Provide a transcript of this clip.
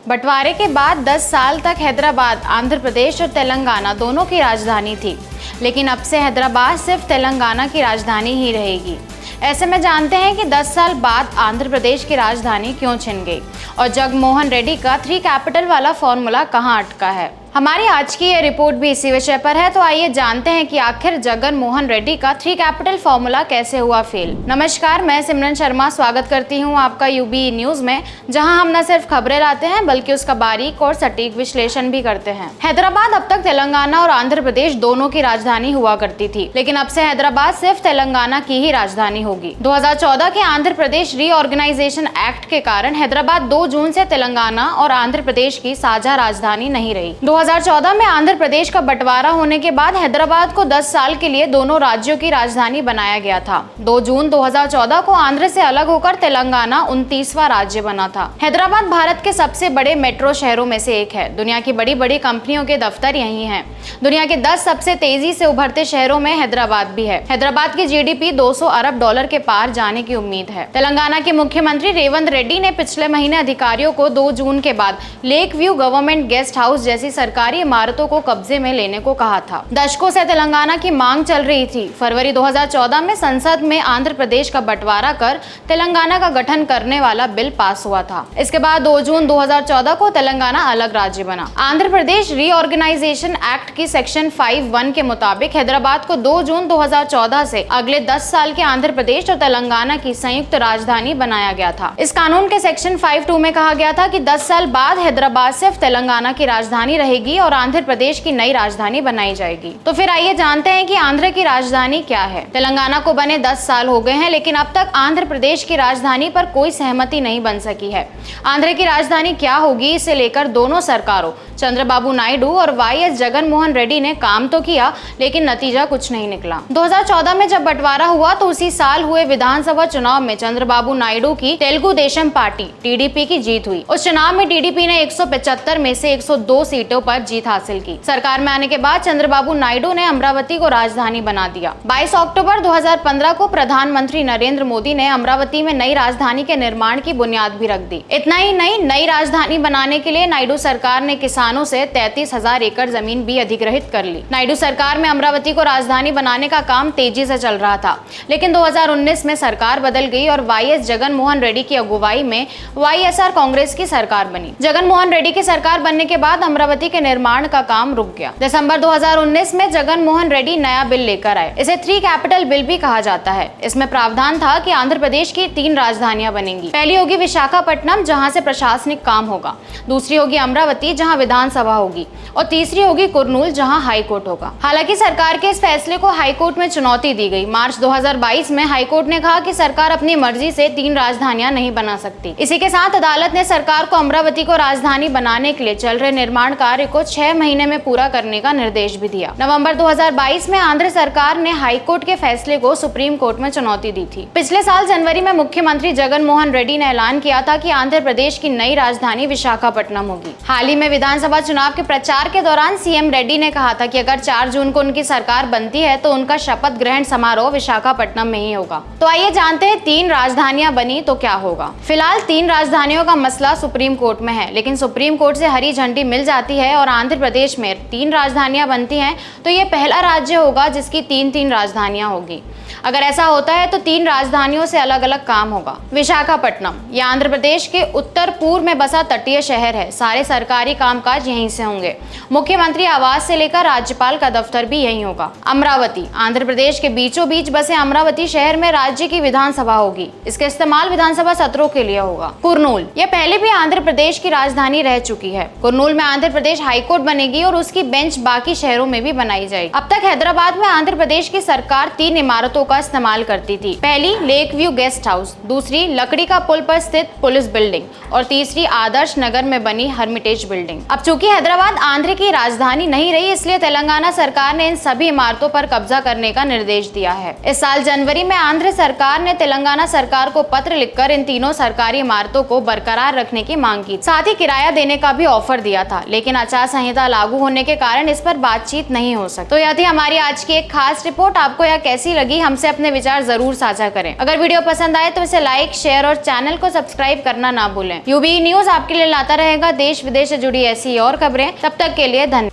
बंटवारे के बाद 10 साल तक हैदराबाद आंध्र प्रदेश और तेलंगाना दोनों की राजधानी थी, लेकिन अब से हैदराबाद सिर्फ तेलंगाना की राजधानी ही रहेगी। ऐसे में जानते हैं कि 10 साल बाद आंध्र प्रदेश की राजधानी क्यों छिन गई और जगनमोहन रेड्डी का 3 कैपिटल वाला फॉर्मूला कहां अटका है। हमारी आज की ये रिपोर्ट भी इसी विषय पर है, तो आइए जानते हैं कि आखिर जगनमोहन रेड्डी का 3 कैपिटल फॉर्मूला कैसे हुआ फेल। नमस्कार, मैं सिमरन शर्मा स्वागत करती हूं आपका यूबी न्यूज में, जहां हम न सिर्फ खबरें लाते हैं बल्कि उसका बारीक और सटीक विश्लेषण भी करते हैं। हैदराबाद अब तक तेलंगाना और आंध्र प्रदेश दोनों की राजधानी हुआ करती थी, लेकिन अब से हैदराबाद सिर्फ तेलंगाना की ही राजधानी होगी। 2014 के आंध्र प्रदेश रीऑर्गेनाइजेशन एक्ट के कारण हैदराबाद 2 जून से तेलंगाना और आंध्र प्रदेश की साझा राजधानी नहीं रही। 2014 में आंध्र प्रदेश का बंटवारा होने के बाद हैदराबाद को 10 साल के लिए दोनों राज्यों की राजधानी बनाया गया था। 2 जून 2014 को आंध्र से अलग होकर तेलंगाना 29वां राज्य बना था। हैदराबाद भारत के सबसे बड़े मेट्रो शहरों में से एक है। दुनिया की बड़ी बड़ी कंपनियों के दफ्तर यहीं हैं। दुनिया के 10 सबसे तेजी से उभरते शहरों में हैदराबाद भी है। हैदराबाद की जीडीपी 200 अरब डॉलर के पार जाने की उम्मीद है। तेलंगाना के मुख्यमंत्री रेवंत रेड्डी ने पिछले महीने अधिकारियों को 2 जून के बाद lake view government guest house जैसी सरकारी इमारतों को कब्जे में लेने को कहा था। दशकों से तेलंगाना की मांग चल रही थी। फरवरी 2014 में संसद में आंध्र प्रदेश का बंटवारा कर तेलंगाना का गठन करने वाला बिल पास हुआ था। इसके बाद 2 जून 2014 को तेलंगाना अलग राज्य बना। आंध्र प्रदेश रीऑर्गेनाइजेशन एक्ट की सेक्शन 5(1) के मुताबिक हैदराबाद को 2 जून 2014 से अगले 10 साल के आंध्र प्रदेश और तेलंगाना की संयुक्त राजधानी बनाया गया था। इस कानून के सेक्शन 5(2) में कहा गया था कि 10 साल बाद हैदराबाद सिर्फ तेलंगाना की राजधानी रहेगी और आंध्र प्रदेश की नई राजधानी बनाई जाएगी। तो फिर आइए जानते हैं कि आंध्र की राजधानी क्या है। तेलंगाना को बने 10 साल हो गए हैं, लेकिन अब तक आंध्र प्रदेश की राजधानी पर कोई सहमति नहीं बन सकी है। आंध्र की राजधानी क्या होगी, इसे लेकर दोनों सरकारों चंद्रबाबू नायडू और वाईएस जगनमोहन रेड्डी ने काम तो किया, लेकिन नतीजा कुछ नहीं निकला। 2014 में जब बंटवारा हुआ तो उसी साल हुए विधानसभा चुनाव में चंद्रबाबू नायडू की तेलुगु देशम पार्टी टीडीपी की जीत हुई। उस चुनाव में टीडीपी ने 175 में से 102 सीटों पर जीत हासिल की। सरकार में आने के बाद चंद्रबाबू नायडू ने अमरावती को राजधानी बना दिया। 22 अक्टूबर 2015 को प्रधानमंत्री नरेंद्र मोदी ने अमरावती में नई राजधानी के निर्माण की बुनियाद भी रख दी। इतना ही नहीं, नई राजधानी बनाने के लिए नायडू सरकार ने किसानों से 33,000 एकड़ जमीन भी अधिग्रहित कर ली। नायडू सरकार में अमरावती को राजधानी बनाने का काम तेजी से चल रहा था, लेकिन 2019 में सरकार बदल गई और वाईएस जगनमोहन रेड्डी की अगुवाई में वाईएसआर कांग्रेस की सरकार बनी। जगनमोहन रेड्डी की सरकार बनने के बाद अमरावती के निर्माण का काम रुक गया। दिसंबर 2019 में जगनमोहन रेड्डी नया बिल लेकर आए। इसे 3 कैपिटल बिल भी कहा जाता है। इसमें प्रावधान था कि आंध्र प्रदेश की 3 राजधानियां बनेंगी। पहली होगी विशाखापट्टनम, जहां से प्रशासनिक काम होगा। दूसरी होगी अमरावती, जहां विधानसभा होगी, और तीसरी होगी कुरनूल, जहां हाई कोर्ट होगा। हालांकि सरकार के इस फैसले को हाई कोर्ट में चुनौती दी गई। मार्च 2022 में हाई कोर्ट ने कहा कि सरकार अपनी मर्जी से 3 राजधानियां नहीं बना सकती। इसी के साथ अदालत ने सरकार को अमरावती को राजधानी बनाने के लिए चल रहे निर्माण कार्य को 6 महीने में पूरा करने का निर्देश भी दिया। नवंबर 2022 में आंध्र सरकार ने हाई कोर्ट के फैसले को सुप्रीम कोर्ट में चुनौती दी थी। पिछले साल जनवरी में मुख्यमंत्री जगनमोहन रेड्डी ने ऐलान किया था कि आंध्र प्रदेश की नई राजधानी विशाखापट्टनम होगी। हाल ही में विधानसभा चुनाव के प्रचार के दौरान सीएम रेड्डी ने कहा था कि अगर 4 जून को उनकी सरकार बनती है तो उनका शपथ ग्रहण समारोह विशाखापट्टनम में ही होगा। तो आइए जानते हैं 3 राजधानियां बनी तो क्या होगा। फिलहाल 3 राजधानियों का मसला सुप्रीम कोर्ट में है, लेकिन सुप्रीम कोर्ट से हरी झंडी मिल जाती है और आंध्र प्रदेश में 3 राजधानियां बनती हैं तो ये पहला राज्य होगा जिसकी 3-3 राजधानियां होगी। अगर ऐसा होता है तो 3 राजधानियों से अलग अलग काम होगा। विशाखापट्टनम, यह आंध्र प्रदेश के उत्तर पूर्व में बसा तटीय शहर है। सारे सरकारी कामकाज यहीं से होंगे। मुख्यमंत्री आवास से लेकर राज्यपाल का दफ्तर भी यहीं होगा। अमरावती, आंध्र प्रदेश के बीचों बीच बसे अमरावती शहर में राज्य की विधानसभा होगी। इसका इस्तेमाल विधानसभा सत्रों के लिए होगा। कुरनूल, यह पहले भी आंध्र प्रदेश की राजधानी रह चुकी है। कुरनूल में आंध्र प्रदेश हाईकोर्ट बनेगी और उसकी बेंच बाकी शहरों में भी बनाई जाएगी। अब तक हैदराबाद में आंध्र प्रदेश की सरकार 3 इमारतों का इस्तेमाल करती थी। पहली लेक व्यू गेस्ट हाउस, दूसरी लकड़ी का पुल पर स्थित पुलिस बिल्डिंग और तीसरी आदर्श नगर में बनी हर्मिटेज बिल्डिंग। अब चूंकि हैदराबाद आंध्र की राजधानी नहीं रही, इसलिए तेलंगाना सरकार ने इन सभी इमारतों पर कब्जा करने का निर्देश दिया है। इस साल जनवरी में आंध्र सरकार ने तेलंगाना सरकार को पत्र लिखकर इन तीनों सरकारी इमारतों को बरकरार रखने की मांग की। साथ ही किराया देने का भी ऑफर दिया था, लेकिन आचार संहिता लागू होने के कारण इस पर बातचीत नहीं हो सकी। तो यह थी हमारी आज की एक खास रिपोर्ट। आपको यह कैसी लगी हमसे हमसे अपने विचार जरूर साझा करें। अगर वीडियो पसंद आए तो इसे लाइक, शेयर और चैनल को सब्सक्राइब करना ना भूलें। यूबी न्यूज आपके लिए लाता रहेगा देश विदेश से जुड़ी ऐसी और खबरें। तब तक के लिए धन्यवाद।